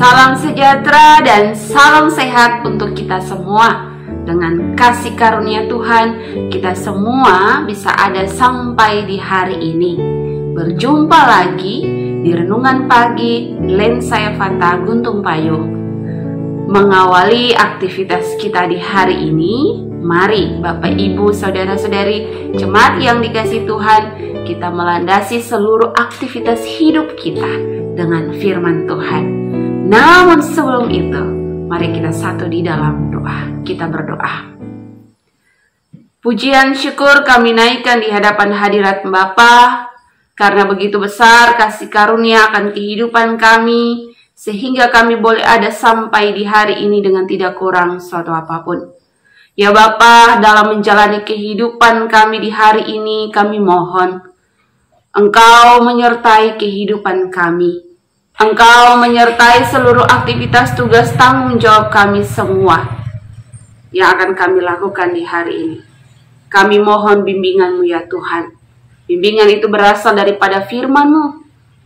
Salam sejahtera dan salam sehat untuk kita semua. Dengan kasih karunia Tuhan, kita semua bisa ada sampai di hari ini. Berjumpa lagi di Renungan Pagi Lensaya Fata Guntung Payung. Mengawali aktivitas kita di hari ini, mari Bapak Ibu Saudara-saudari jemaat yang dikasihi Tuhan, kita melandasi seluruh aktivitas hidup kita dengan firman Tuhan. Namun sebelum itu, mari kita satu di dalam doa. Kita berdoa. Pujian syukur kami naikkan di hadapan hadirat Bapa, karena begitu besar kasih karunia akan kehidupan kami, sehingga kami boleh ada sampai di hari ini dengan tidak kurang suatu apapun. Ya Bapa, dalam menjalani kehidupan kami di hari ini, kami mohon Engkau menyertai kehidupan kami. Engkau menyertai seluruh aktivitas tugas tanggung jawab kami semua yang akan kami lakukan di hari ini. Kami mohon bimbingan-Mu ya Tuhan. Bimbingan itu berasal daripada firman-Mu.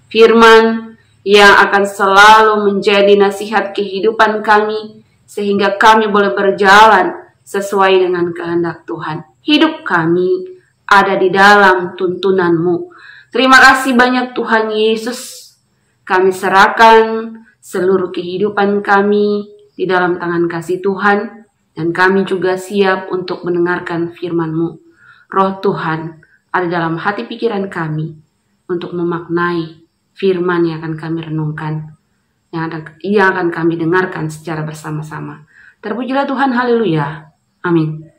Firman yang akan selalu menjadi nasihat kehidupan kami, sehingga kami boleh berjalan sesuai dengan kehendak Tuhan. Hidup kami ada di dalam tuntunan-Mu. Terima kasih banyak Tuhan Yesus. Kami serahkan seluruh kehidupan kami di dalam tangan kasih Tuhan, dan kami juga siap untuk mendengarkan firman-Mu. Roh Tuhan ada dalam hati pikiran kami untuk memaknai firman yang akan kami renungkan, yang akan kami dengarkan secara bersama-sama. Terpujilah Tuhan, haleluya, amin.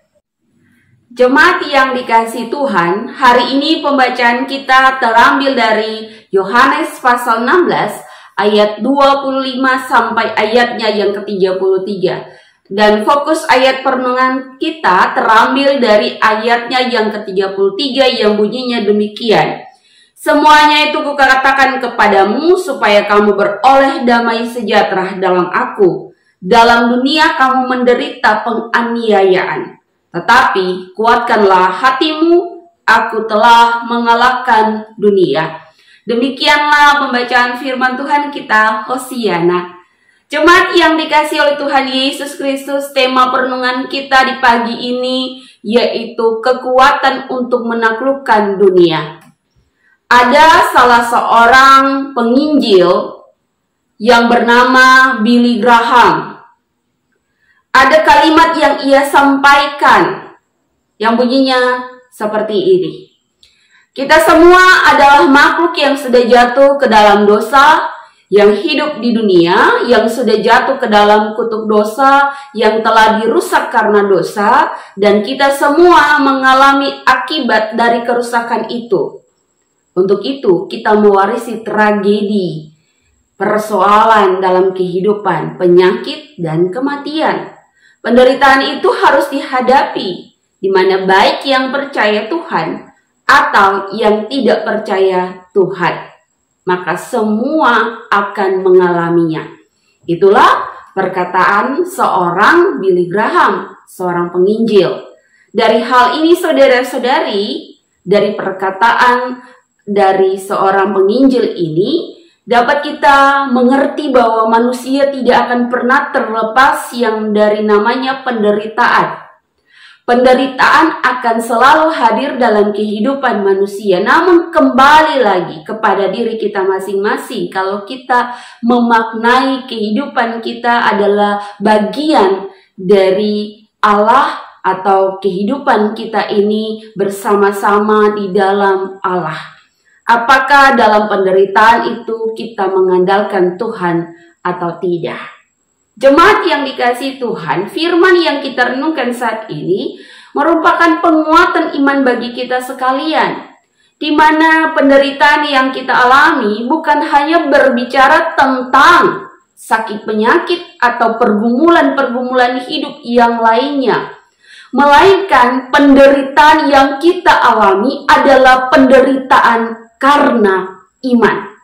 Jemaat yang dikasihi Tuhan, hari ini pembacaan kita terambil dari Yohanes pasal 16 ayat 25 sampai ayatnya yang ke-33. Dan fokus ayat perenungan kita terambil dari ayatnya yang ke-33 yang bunyinya demikian. Semuanya itu kukatakan kepadamu supaya kamu beroleh damai sejahtera dalam aku. Dalam dunia kamu menderita penganiayaan. Tetapi kuatkanlah hatimu, aku telah mengalahkan dunia. Demikianlah pembacaan firman Tuhan kita, Hosiana. Jemaat yang dikasihi oleh Tuhan Yesus Kristus, tema perenungan kita di pagi ini yaitu kekuatan untuk menaklukkan dunia. Ada salah seorang penginjil yang bernama Billy Graham. Ada kalimat yang ia sampaikan yang bunyinya seperti ini. Kita semua adalah makhluk yang sudah jatuh ke dalam dosa, yang hidup di dunia, yang sudah jatuh ke dalam kutuk dosa, yang telah dirusak karena dosa, dan kita semua mengalami akibat dari kerusakan itu. Untuk itu, kita mewarisi tragedi, persoalan dalam kehidupan, penyakit, dan kematian. Penderitaan itu harus dihadapi, di mana baik yang percaya Tuhan atau yang tidak percaya Tuhan, maka semua akan mengalaminya. Itulah perkataan seorang Billy Graham, seorang penginjil. Dari hal ini saudara-saudari, dari perkataan dari seorang penginjil ini, dapat kita mengerti bahwa manusia tidak akan pernah terlepas yang dari namanya penderitaan. Penderitaan akan selalu hadir dalam kehidupan manusia. Namun kembali lagi kepada diri kita masing-masing. Kalau kita memaknai kehidupan kita adalah bagian dari Allah, atau kehidupan kita ini bersama-sama di dalam Allah. Apakah dalam penderitaan itu kita mengandalkan Tuhan atau tidak? Jemaat yang dikasihi Tuhan, firman yang kita renungkan saat ini merupakan penguatan iman bagi kita sekalian, di mana penderitaan yang kita alami bukan hanya berbicara tentang sakit penyakit atau pergumulan-pergumulan hidup yang lainnya, melainkan penderitaan yang kita alami adalah penderitaan karena iman.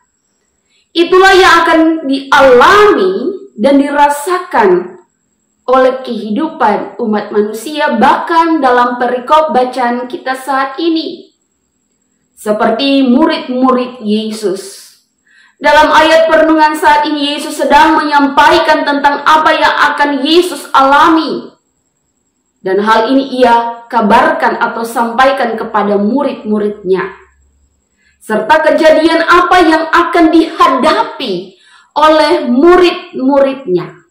Itulah yang akan dialami dan dirasakan oleh kehidupan umat manusia, bahkan dalam perikop bacaan kita saat ini. Seperti murid-murid Yesus. Dalam ayat perenungan saat ini, Yesus sedang menyampaikan tentang apa yang akan Yesus alami. Dan hal ini ia kabarkan atau sampaikan kepada murid-muridnya. Serta kejadian apa yang akan dihadapi oleh murid-muridnya.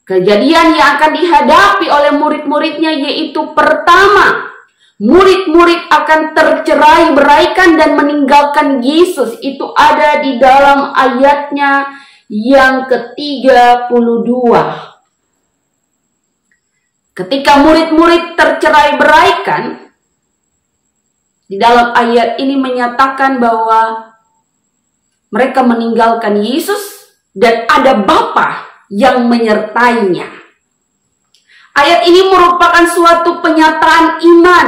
Kejadian yang akan dihadapi oleh murid-muridnya yaitu pertama, murid-murid akan tercerai-beraikan dan meninggalkan Yesus. Itu ada di dalam ayatnya yang ke-32. Ketika murid-murid tercerai-beraikan, di dalam ayat ini menyatakan bahwa mereka meninggalkan Yesus dan ada Bapa yang menyertainya. Ayat ini merupakan suatu penyataan iman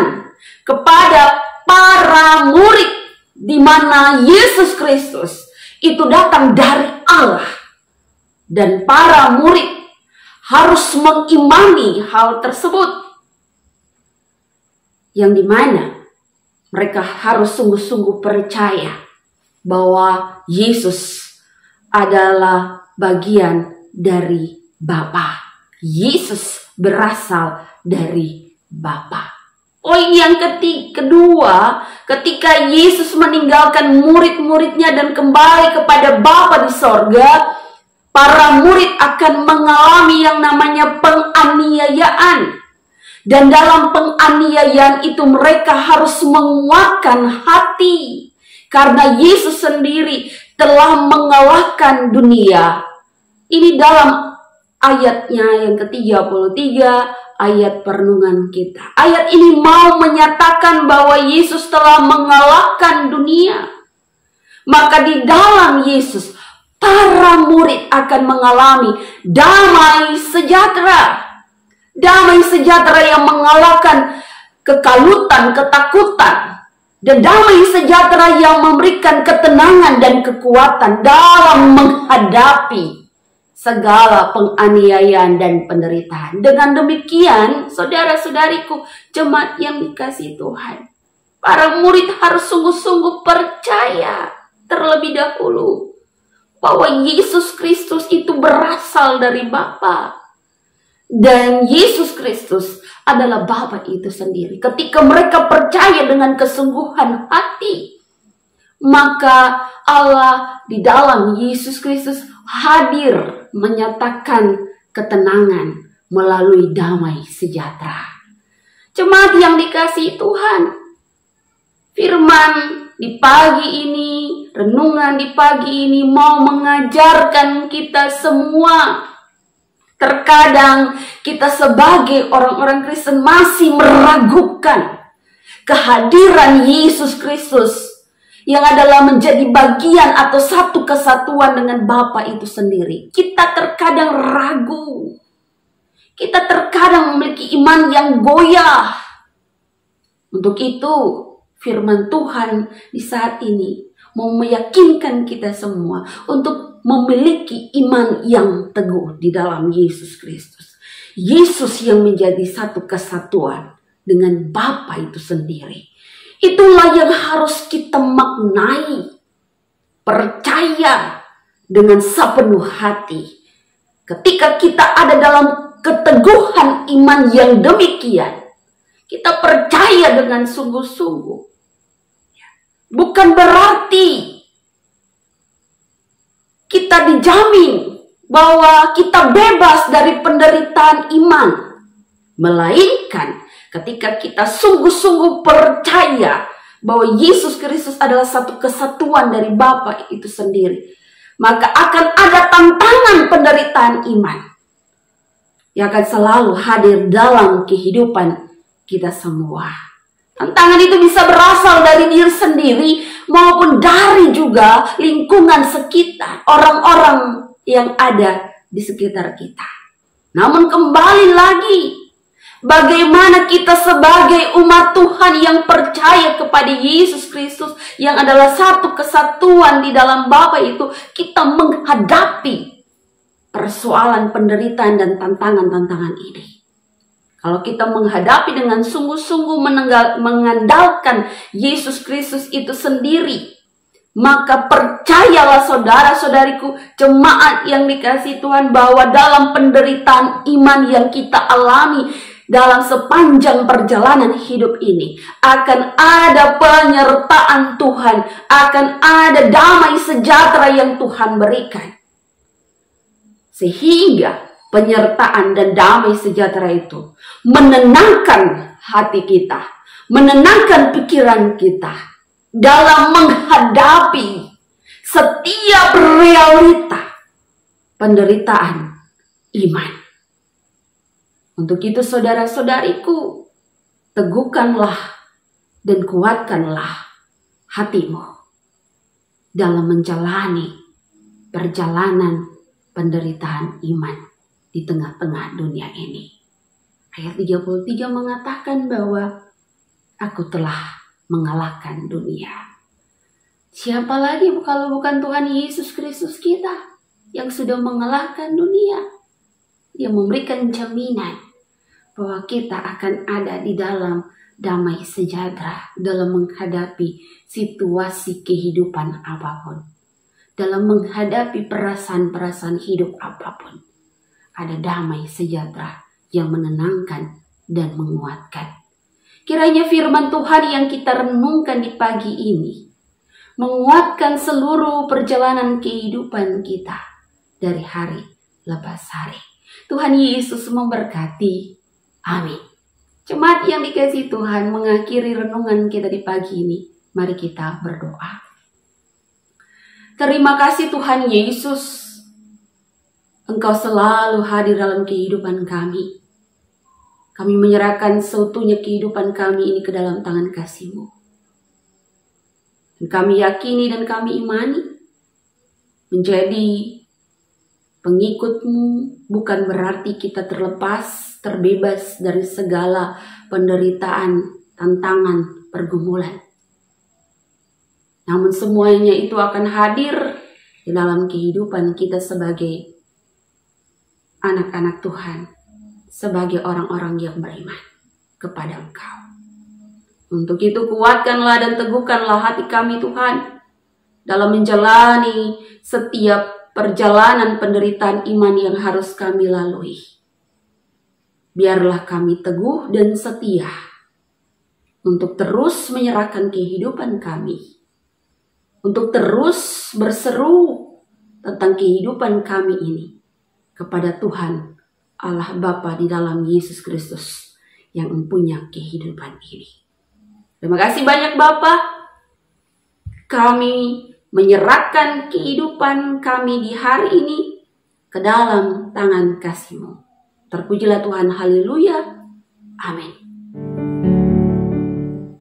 kepada para murid, di mana Yesus Kristus itu datang dari Allah, dan para murid harus mengimani hal tersebut, yang dimana mereka harus sungguh-sungguh percaya bahwa Yesus adalah bagian dari Bapa. Yesus berasal dari Bapa. Poin yang kedua, ketika Yesus meninggalkan murid-muridnya dan kembali kepada Bapa di sorga, para murid akan mengalami yang namanya penganiayaan. Dan dalam penganiayaan itu mereka harus menguatkan hati, karena Yesus sendiri telah mengalahkan dunia. Ini dalam ayatnya yang ke-33, ayat perenungan kita. Ayat ini mau menyatakan bahwa Yesus telah mengalahkan dunia. Maka di dalam Yesus, para murid akan mengalami damai sejahtera. Damai sejahtera yang mengalahkan kekalutan, ketakutan. Dan damai sejahtera yang memberikan ketenangan dan kekuatan dalam menghadapi segala penganiayaan dan penderitaan. Dengan demikian, saudara-saudariku, jemaat yang dikasihi Tuhan, para murid harus sungguh-sungguh percaya terlebih dahulu bahwa Yesus Kristus itu berasal dari Bapa. Dan Yesus Kristus adalah Bapa itu sendiri. Ketika mereka percaya dengan kesungguhan hati, maka Allah di dalam Yesus Kristus hadir menyatakan ketenangan melalui damai sejahtera. Jemaat yang dikasihi Tuhan, firman di pagi ini, renungan di pagi ini mau mengajarkan kita semua. Terkadang kita sebagai orang-orang Kristen masih meragukan kehadiran Yesus Kristus yang adalah menjadi bagian atau satu kesatuan dengan Bapa itu sendiri. Kita terkadang ragu. Kita terkadang memiliki iman yang goyah. Untuk itu, firman Tuhan di saat ini mau meyakinkan kita semua untuk memiliki iman yang teguh di dalam Yesus Kristus. Yesus yang menjadi satu kesatuan dengan Bapa itu sendiri. Itulah yang harus kita maknai, percaya dengan sepenuh hati. Ketika kita ada dalam keteguhan iman yang demikian, kita percaya dengan sungguh-sungguh. Bukan berarti kita dijamin bahwa kita bebas dari penderitaan iman. Melainkan ketika kita sungguh-sungguh percaya bahwa Yesus Kristus adalah satu kesatuan dari Bapa itu sendiri, maka akan ada tantangan penderitaan iman yang akan selalu hadir dalam kehidupan kita semua. Tantangan itu bisa berasal dari diri sendiri maupun dari juga lingkungan sekitar, orang-orang yang ada di sekitar kita. Namun kembali lagi, bagaimana kita sebagai umat Tuhan yang percaya kepada Yesus Kristus yang adalah satu kesatuan di dalam Bapa itu, kita menghadapi persoalan penderitaan dan tantangan-tantangan ini. Kalau kita menghadapi dengan sungguh-sungguh mengandalkan Yesus Kristus itu sendiri, Maka percayalah saudara-saudariku, jemaat yang dikasihi Tuhan, bahwa dalam penderitaan iman yang kita alami dalam sepanjang perjalanan hidup ini, akan ada penyertaan Tuhan, akan ada damai sejahtera yang Tuhan berikan. Sehingga penyertaan dan damai sejahtera itu menenangkan hati kita, menenangkan pikiran kita dalam menghadapi setiap realita penderitaan iman. Untuk itu saudara-saudariku, teguhkanlah dan kuatkanlah hatimu dalam menjalani perjalanan penderitaan iman di tengah-tengah dunia ini. Ayat 33 mengatakan bahwa aku telah mengalahkan dunia. Siapa lagi kalau bukan Tuhan Yesus Kristus kita yang sudah mengalahkan dunia? Dia memberikan jaminan bahwa kita akan ada di dalam damai sejahtera dalam menghadapi situasi kehidupan apapun. Dalam menghadapi perasaan-perasaan hidup apapun. Ada damai sejahtera yang menenangkan dan menguatkan. Kiranya firman Tuhan yang kita renungkan di pagi ini menguatkan seluruh perjalanan kehidupan kita dari hari lepas hari. Tuhan Yesus memberkati. Amin. Jemaat yang dikasihi Tuhan, mengakhiri renungan kita di pagi ini, mari kita berdoa. Terima kasih Tuhan Yesus, Engkau selalu hadir dalam kehidupan kami. Kami menyerahkan seutuhnya kehidupan kami ini ke dalam tangan kasih-Mu. Dan kami yakini dan kami imani, menjadi pengikut-Mu bukan berarti kita terlepas, terbebas dari segala penderitaan, tantangan, pergumulan. Namun semuanya itu akan hadir di dalam kehidupan kita sebagai anak-anak Tuhan, sebagai orang-orang yang beriman kepada Engkau. Untuk itu kuatkanlah dan teguhkanlah hati kami Tuhan, dalam menjalani setiap perjalanan penderitaan iman yang harus kami lalui. Biarlah kami teguh dan setia untuk terus menyerahkan kehidupan kami, untuk terus berseru tentang kehidupan kami ini kepada Tuhan Allah Bapa di dalam Yesus Kristus yang mempunyai kehidupan ini. Terima kasih banyak Bapa. Kami menyerahkan kehidupan kami di hari ini ke dalam tangan kasih-Mu. Terpujilah Tuhan, haleluya, amin.